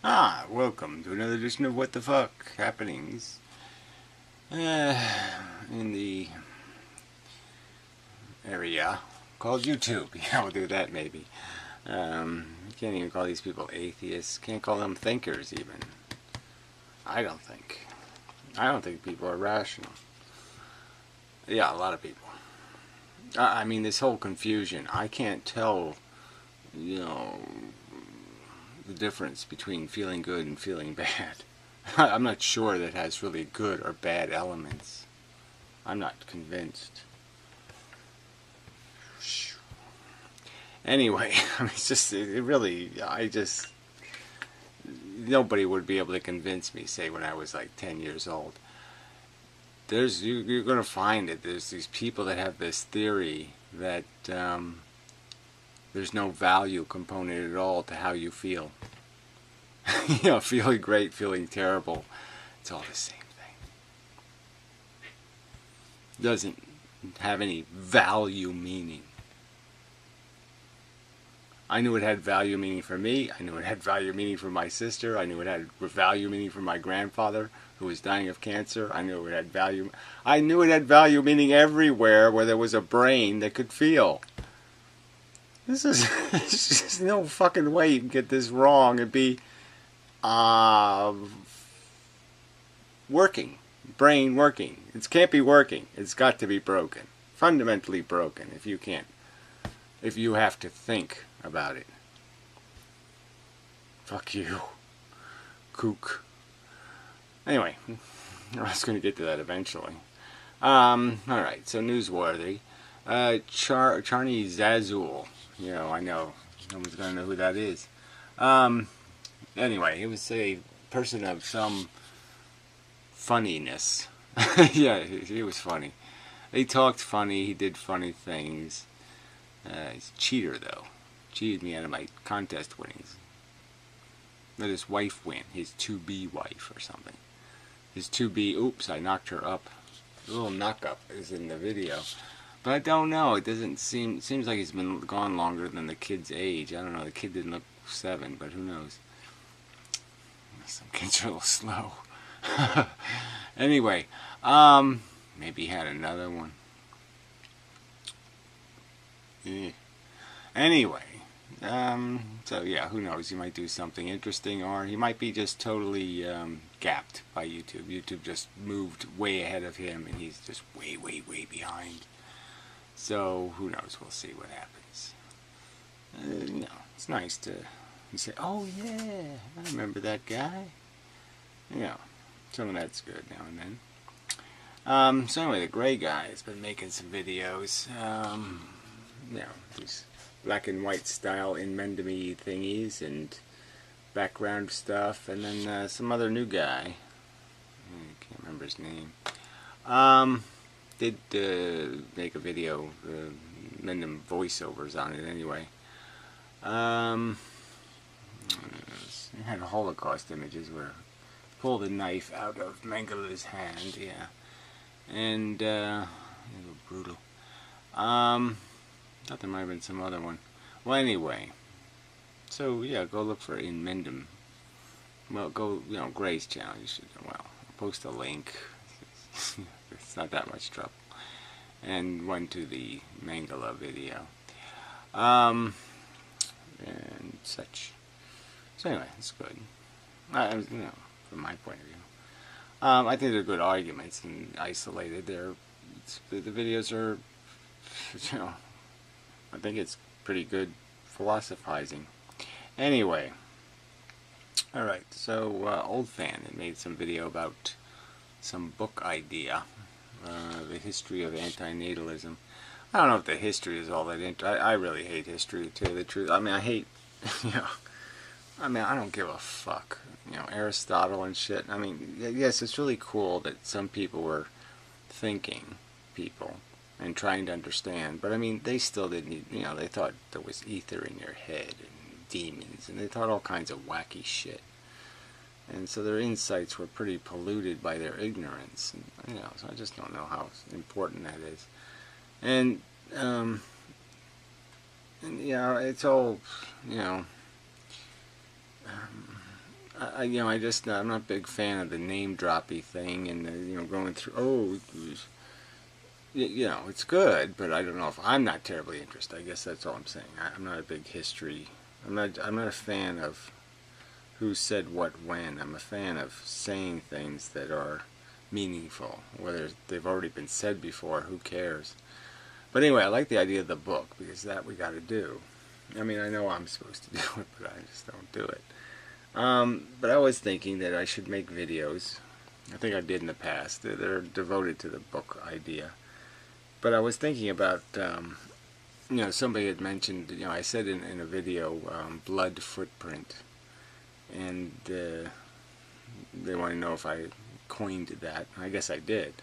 Welcome to another edition of What the Fuck Happenings in the area called YouTube. Yeah, we'll do that maybe. You can't even call these people atheists. Can't call them thinkers even. I don't think people are rational. Yeah, a lot of people. I mean, this whole confusion. I can't tell, the difference between feeling good and feeling bad. I'm not sure that has really good or bad elements. I'm not convinced. Anyway, I mean, nobody would be able to convince me, say, when I was like 10 years old. You're going to find it. There's these people that have this theory that there's no value component at all to how you feel. Feeling great, feeling terrible, it's all the same thing. Doesn't have any value meaning. I knew it had value meaning for me. I knew it had value meaning for my sister. I knew it had value meaning for my grandfather who was dying of cancer. I knew it had value meaning everywhere where there was a brain that could feel. There's just no fucking way you can get this wrong and be working. Brain working. It can't be working. It's got to be broken. Fundamentally broken if you have to think about it. Fuck you, kook. Anyway, I was going to get to that eventually. Alright, so newsworthy. Charnie Zazul. I know. No one's going to know who that is. Anyway, he was a person of some funniness. Yeah, he was funny. He talked funny, he did funny things. He's a cheater, though. Cheated me out of my contest winnings. Let his wife win. His to-be wife or something. His to-be, oops, I knocked her up. A little knock-up is in the video. But I don't know. It seems like he's been gone longer than the kid's age. I don't know. The kid didn't look 7, but who knows. Some kids are a little slow. Anyway, maybe he had another one. Yeah. Anyway, so yeah, who knows? He might do something interesting, or he might be just totally gapped by YouTube. YouTube just moved way ahead of him, and he's just way, way, way behind. So who knows? We'll see what happens. It's nice to say, "Oh yeah, I remember that guy." Some of that's good now and then. So anyway, the gray guy has been making some videos. These black and white style Inmendham thingies and background stuff, and then some other new guy. I can't remember his name. Did make a video, Inmendham voiceovers on it anyway. It had Holocaust images where pull the knife out of Mengele's hand, yeah, and a little brutal. Thought there might have been some other one. Well, anyway, so yeah, go look for Inmendham. Well, go, Gray's channel. You should. Well, I'll post a link. It's not that much trouble. And one to the Mengele video, and such. So anyway, it's good. From my point of view, I think they're good arguments and isolated. The videos are, I think it's pretty good philosophizing. Anyway, alright, so Old Fan had made some video about some book idea, the history of antinatalism. I don't know if the history is all that I really hate history, to tell you the truth. I mean, I hate, I don't give a fuck. Aristotle and shit. I mean, yes, it's really cool that some people were thinking people and trying to understand, but I mean, they still didn't, they thought there was ether in your head and demons, and they thought all kinds of wacky shit. And so their insights were pretty polluted by their ignorance, and, so I just don't know how important that is. And it's all, I just, I'm not a big fan of the name droppy thing and going through. Oh, it's good, but I don't know if I'm not terribly interested. I guess that's all I'm saying. I'm not a big history. I'm not a fan of who said what when. I'm a fan of saying things that are meaningful. Whether they've already been said before, who cares? But anyway, I like the idea of the book, because that we got to do. I mean, I know I'm supposed to do it, but I just don't do it. But I was thinking that I should make videos. I think I did in the past. They're devoted to the book idea. But I was thinking about, somebody had mentioned, I said in a video, blood footprint. And they want to know if I coined that. I guess I did.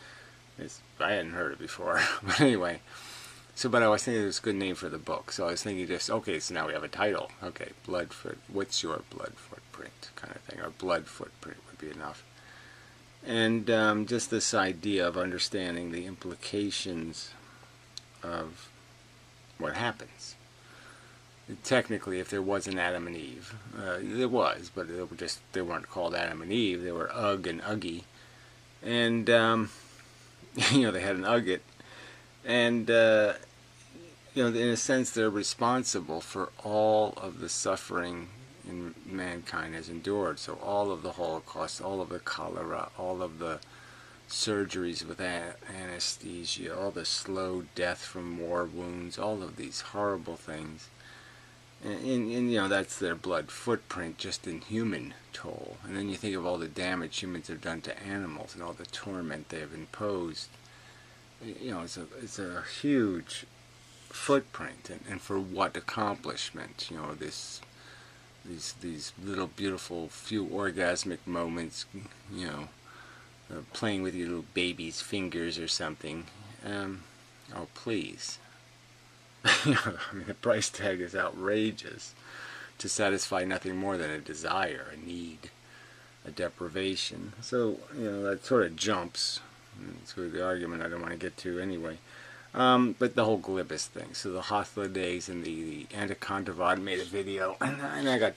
I hadn't heard it before. But anyway. But I was thinking it was a good name for the book. So I was thinking okay, so now we have a title. Okay, what's your blood footprint kind of thing. Or blood footprint would be enough. And just this idea of understanding the implications of what happens. Technically, if there was an Adam and Eve, there was, but they weren't called Adam and Eve. They were Ugg and Uggy. And, they had an Ugget. And, in a sense, they're responsible for all of the suffering mankind has endured. So all of the Holocaust, all of the cholera, all of the surgeries with anesthesia, all the slow death from war wounds, all of these horrible things. And that's their blood footprint just in human toll. And then you think of all the damage humans have done to animals and all the torment they have imposed. It's a huge footprint, and for what accomplishment? These little beautiful few orgasmic moments, playing with your little baby's fingers or something. Oh, please. The price tag is outrageous to satisfy nothing more than a desire, a need, a deprivation. So, that sort of jumps. It's sort of the argument I don't want to get to anyway. But the whole Glibus thing. So the Hothlades and the Anacondavad made a video, and I got,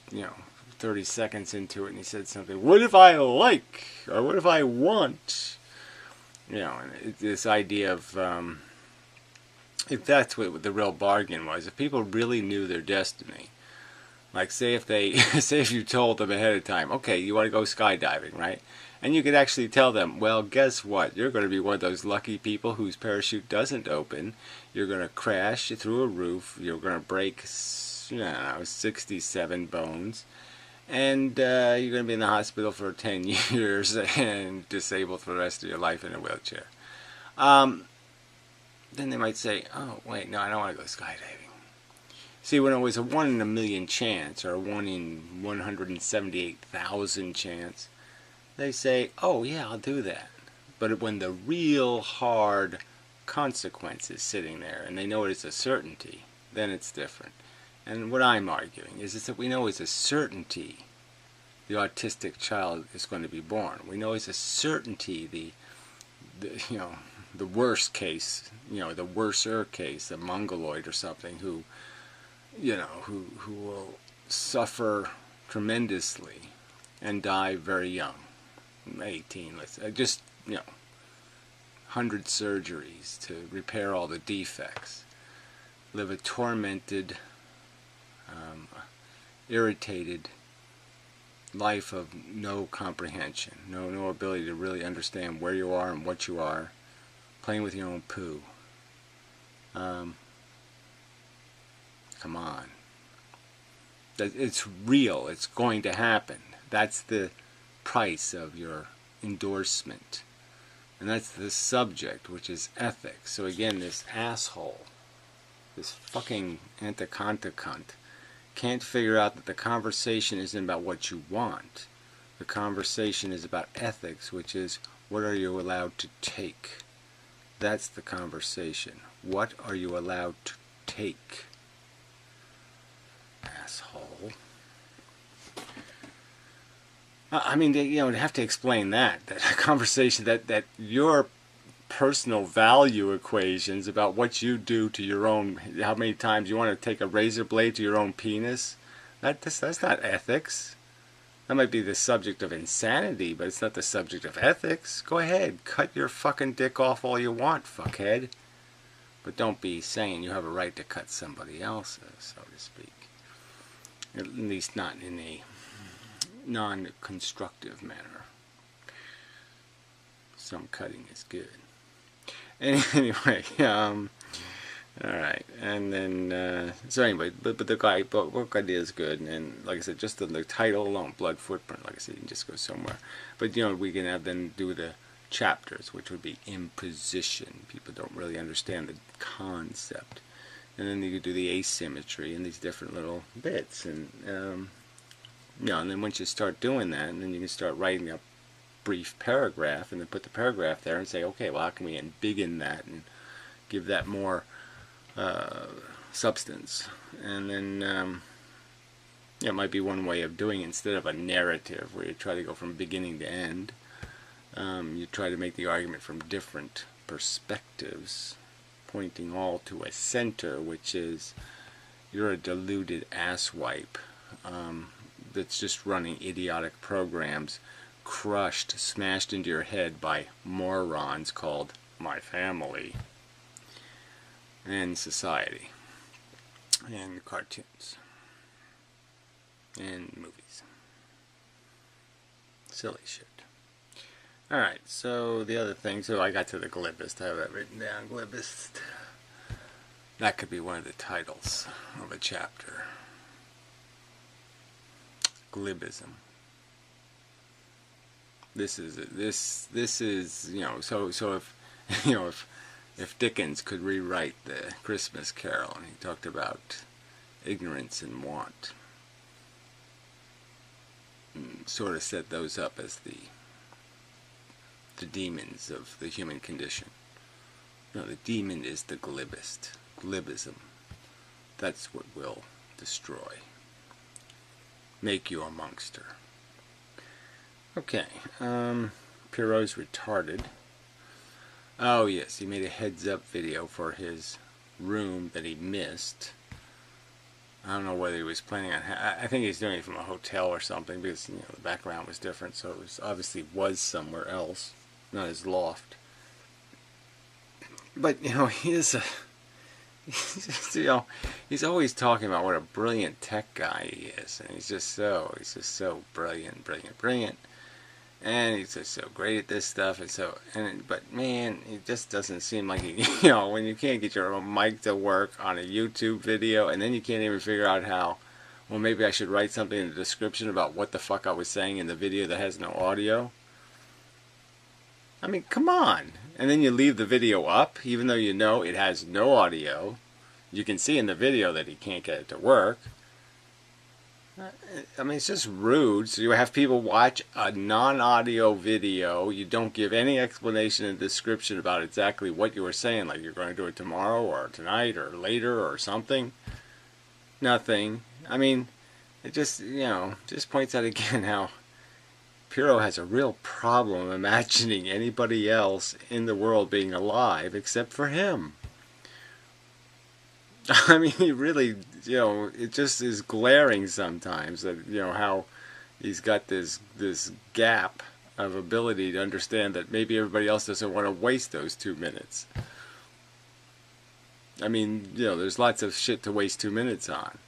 30 seconds into it, and he said something, what if I like, or what if I want? And this idea of, if that's what the real bargain was, if people really knew their destiny, like say if you told them ahead of time, okay, you want to go skydiving, right? And you could actually tell them, well, guess what? You're going to be one of those lucky people whose parachute doesn't open. You're going to crash through a roof. You're going to break, 67 bones. And you're going to be in the hospital for 10 years and disabled for the rest of your life in a wheelchair. Then they might say, oh, wait, no, I don't want to go skydiving. See, when it was a 1 in a million chance, or a 1 in 178,000 chance, they say, oh yeah, I'll do that. But when the real hard consequence is sitting there, and they know it is a certainty, then it's different. And what I'm arguing is that we know it's a certainty the autistic child is going to be born. We know it's a certainty the worst case, the worser case, a mongoloid or something who will suffer tremendously and die very young. 18, let's say, just 100 surgeries to repair all the defects, live a tormented, irritated life of no comprehension, no ability to really understand where you are and what you are, playing with your own poo. Come on. It's real. It's going to happen. That's the price of your endorsement. And that's the subject, which is ethics. So again, this asshole, this fucking Anticonta cunt, can't figure out that the conversation isn't about what you want. The conversation is about ethics, which is, what are you allowed to take? That's the conversation. What are you allowed to take? Asshole. I mean, you have to explain that a conversation that your personal value equations about what you do to your own, how many times you want to take a razor blade to your own penis, that's not ethics. That might be the subject of insanity, but it's not the subject of ethics. Go ahead, cut your fucking dick off all you want, fuckhead. But don't be saying you have a right to cut somebody else's, so to speak. At least not in a non-constructive manner. Some cutting is good. Anyway, alright, and then, so anyway, but the book idea is good, and like I said, just the title alone, Blood Footprint, like I said, you can just go somewhere. But, you know, we can have then do the chapters, which would be imposition. People don't really understand the concept. And then you could do the asymmetry and these different little bits, and, you know, and then once you start doing that, and then you can start writing a brief paragraph, and then put the paragraph there and say, okay, well, how can we embiggen that and give that more substance? And then yeah, it might be one way of doing it. Instead of a narrative where you try to go from beginning to end, you try to make the argument from different perspectives, pointing all to a center, which is you're a deluded asswipe that's just running idiotic programs, crushed, smashed into your head by morons called my family and society and cartoons and movies. Silly shit. Alright, so the other thing, so I got to the glibist. I have that written down, glibist. That could be one of the titles of a chapter. Glibism. This is you know, so if you know, if Dickens could rewrite the Christmas Carol and he talked about ignorance and want, sort of set those up as the demons of the human condition. No, the demon is the glibist. Glibism. That's what will destroy. Make you a monster. Okay, Pierrot's retarded. Oh yes, he made a heads-up video for his room that he missed. I don't know whether he was planning on... I think he's doing it from a hotel or something, because, you know, the background was different, so it was obviously somewhere else, not his loft. But, you know, he's you know, he's always talking about what a brilliant tech guy he is, and he's just so brilliant. And he's just so great at this stuff, but man, it just doesn't seem like he, you know, when you can't get your own mic to work on a YouTube video, and then you can't even figure out how, well, maybe I should write something in the description about what the fuck I was saying in the video that has no audio. I mean, come on. And then you leave the video up, even though you know it has no audio. You can see in the video that he can't get it to work. I mean, it's just rude. So you have people watch a non-audio video. You don't give any explanation and description about exactly what you were saying, like you're going to do it tomorrow or tonight or later or something. Nothing. I mean, it just, you know, just points out again how Pierrot has a real problem imagining anybody else in the world being alive except for him. I mean, he really, you know, it just is glaring sometimes that, you know, how he's got this gap of ability to understand that maybe everybody else doesn't want to waste those 2 minutes. I mean, you know, there's lots of shit to waste 2 minutes on.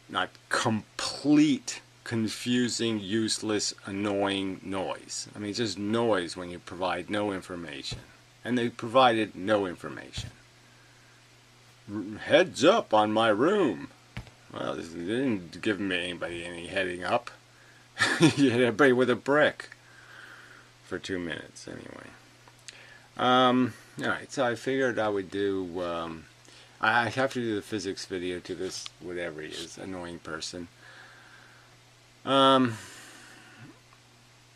Not complete, confusing, useless, annoying noise. I mean, it's just noise when you provide no information. And they provided no information. Heads up on my room. Well, they didn't give anybody any heading up. You hit everybody with a brick for 2 minutes anyway. Alright, so I figured I would do, I have to do the physics video to this, whatever he is, annoying person.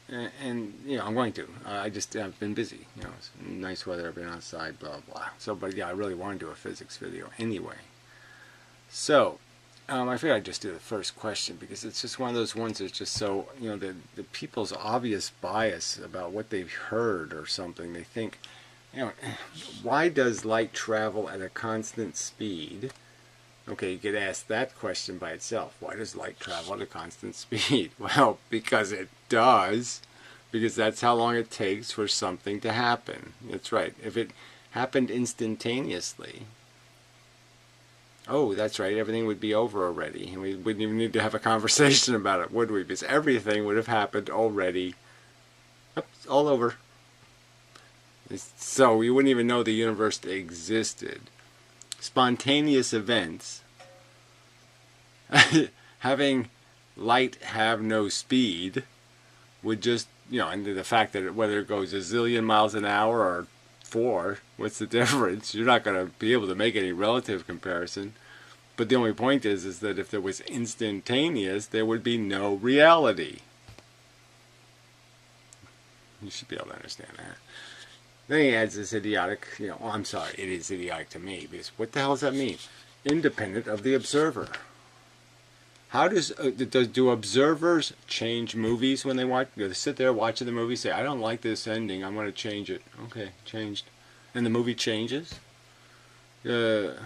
And you know, I'm going to. I've been busy. You know, it's nice weather. I've been outside. Blah blah. So, but yeah, I really want to do a physics video anyway. So, I figured I'd just do the first question because it's just one of those ones that's just so, you know, the people's obvious bias about what they've heard or something. They think, you know, why does light travel at a constant speed Okay, you could ask that question by itself. Why does light travel at a constant speed? Well, because it does. Because that's how long it takes for something to happen. That's right. If it happened instantaneously, oh, that's right, everything would be over already. And we wouldn't even need to have a conversation about it, would we? Because everything would have happened already. It's all over. So we wouldn't even know the universe existed. Spontaneous events, having light have no speed, would just, and the fact that whether it goes a zillion miles an hour or 4, what's the difference? You're not going to be able to make any relative comparison. But the only point is that if there was instantaneous, there would be no reality. You should be able to understand that. Then he adds this idiotic, I'm sorry, it is idiotic to me, because what the hell does that mean? Independent of the observer. How do observers change movies when they watch? They sit there watching the movie, say, I don't like this ending, I'm going to change it. Okay, changed. And the movie changes? Because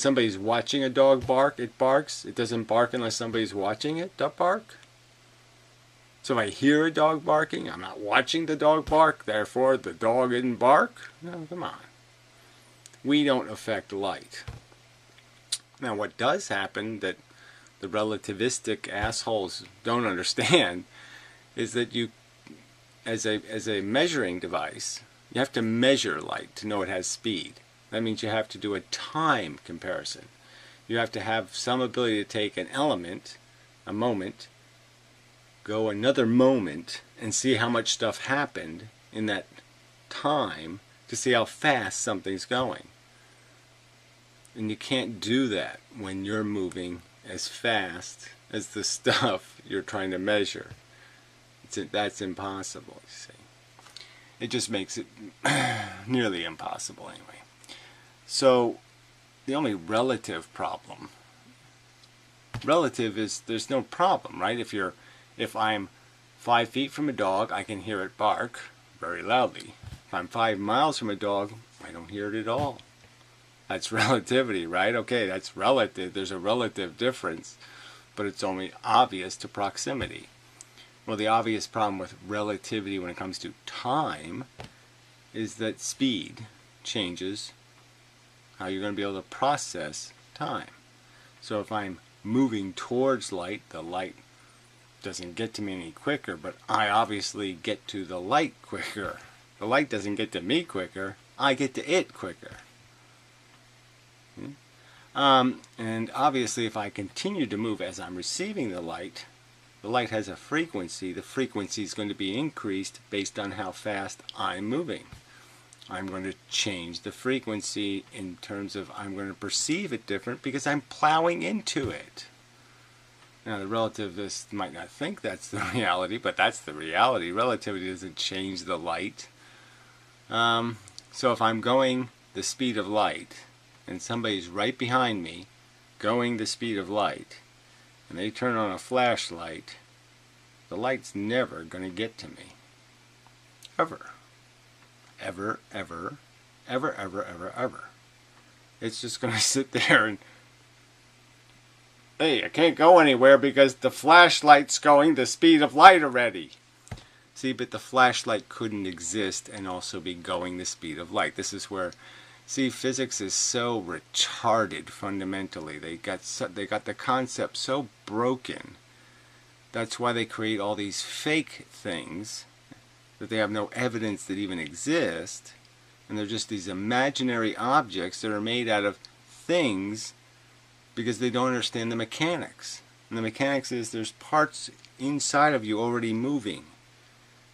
somebody's watching a dog bark, it barks. It doesn't bark unless somebody's watching it bark. So if I hear a dog barking, I'm not watching the dog bark, therefore the dog didn't bark? No, come on. We don't affect light. Now what does happen that the relativistic assholes don't understand is that you, as a measuring device, you have to measure light to know it has speed. That means you have to do a time comparison. You have to have some ability to take an element, a moment, go another moment, and see how much stuff happened in that time to see how fast something's going. And you can't do that when you're moving as fast as the stuff you're trying to measure. That's impossible, you see. It just makes it nearly impossible anyway. So the only relative problem, relative is there's no problem, right? If I'm 5 feet from a dog, I can hear it bark very loudly. If I'm 5 miles from a dog, I don't hear it at all. That's relativity, right? Okay, that's relative. There's a relative difference, but it's only obvious to proximity. Well, the obvious problem with relativity when it comes to time is that speed changes how you're going to be able to process time. So if I'm moving towards light, the light doesn't get to me any quicker, but I obviously get to the light quicker. The light doesn't get to me quicker, I get to it quicker. And obviously if I continue to move as I'm receiving the light has a frequency. The frequency is going to be increased based on how fast I'm moving. I'm going to change the frequency in terms of I'm going to perceive it different because I'm plowing into it. Now the relativist might not think that's the reality, but that's the reality. Relativity doesn't change the light. So if I'm going the speed of light and somebody's right behind me going the speed of light and they turn on a flashlight, the light's never going to get to me. Ever. Ever, ever, ever, ever, ever, ever. It's just going to sit there and, hey, I can't go anywhere because the flashlight's going the speed of light already. See, but the flashlight couldn't exist and also be going the speed of light. This is where, see, physics is so retarded fundamentally. They got the concept so broken. That's why they create all these fake things that they have no evidence that even exist, and they're just these imaginary objects that are made out of things because they don't understand the mechanics. And the mechanics is there's parts inside of you already moving.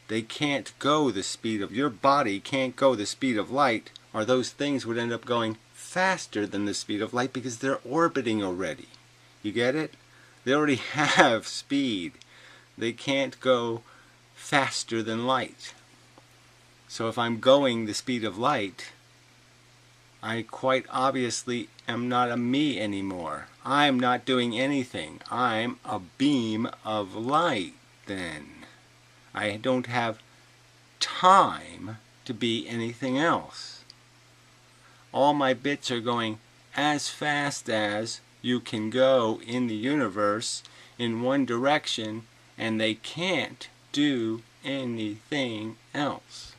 They can't go the speed of, your body can't go the speed of light, or those things would end up going faster than the speed of light because they're orbiting already. You get it? They already have speed. They can't go faster than light. So if I'm going the speed of light, I quite obviously am not a me anymore. I'm not doing anything. I'm a beam of light then. I don't have time to be anything else. All my bits are going as fast as you can go in the universe in one direction, and they can't do anything else.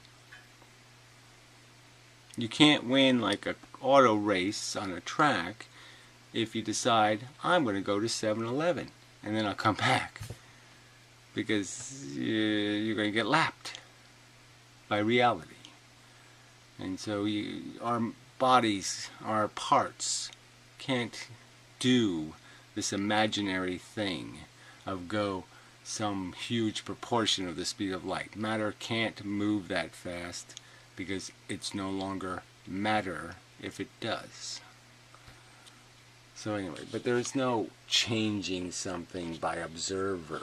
You can't win like an auto race on a track if you decide, I'm going to go to 7-Eleven and then I'll come back, because you're going to get lapped by reality. And so our bodies, our parts, can't do this imaginary thing of go some huge proportion of the speed of light. Matter can't move that fast because it's no longer matter if it does. So anyway, but there's no changing something by observer.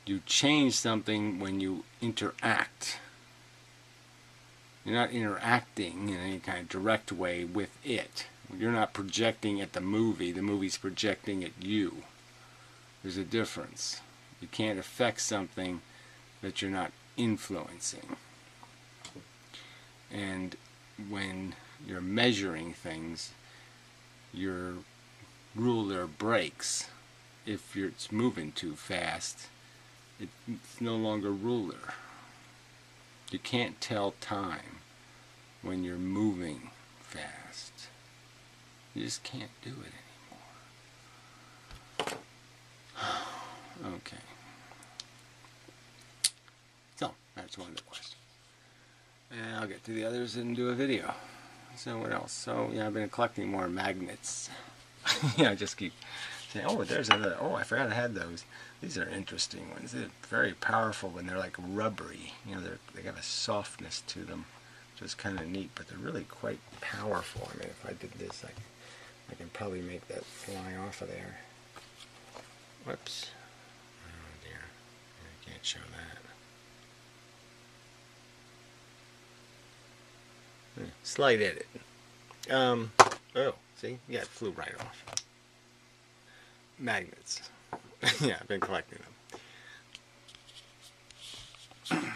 You change something when you interact. You're not interacting in any kind of direct way with it. You're not projecting at the movie's projecting at you. There's a difference. You can't affect something that you're not influencing. And when you're measuring things, your ruler breaks. If it's moving too fast, it's no longer ruler. You can't tell time when you're moving fast. You just can't do it anymore. Okay. So, that's one of the questions. And I'll get to the others and do a video. So what else? So, yeah, I've been collecting more magnets. Yeah, I just keep saying, oh, there's another. Oh, I forgot I had those. These are interesting ones. They're very powerful when they're like rubbery. You know, they got a softness to them, which is kind of neat, but they're really quite powerful. I mean, if I did this, I can probably make that fly off of there. Whoops. Oh dear. I can't show that. Slight edit. Oh, see? Yeah, it flew right off. Magnets. Yeah, I've been collecting them.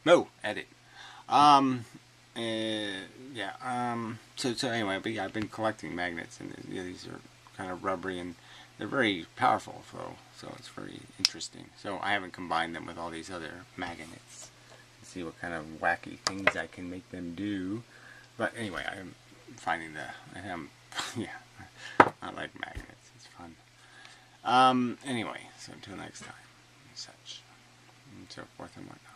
No, edit. So anyway, but yeah, I've been collecting magnets, and these are kind of rubbery, and they're very powerful, so it's very interesting. So I haven't combined them with all these other magnets to see what kind of wacky things I can make them do. But anyway, I'm finding yeah, I like magnets. It's fun. Anyway, so until next time, and such, and so forth and whatnot.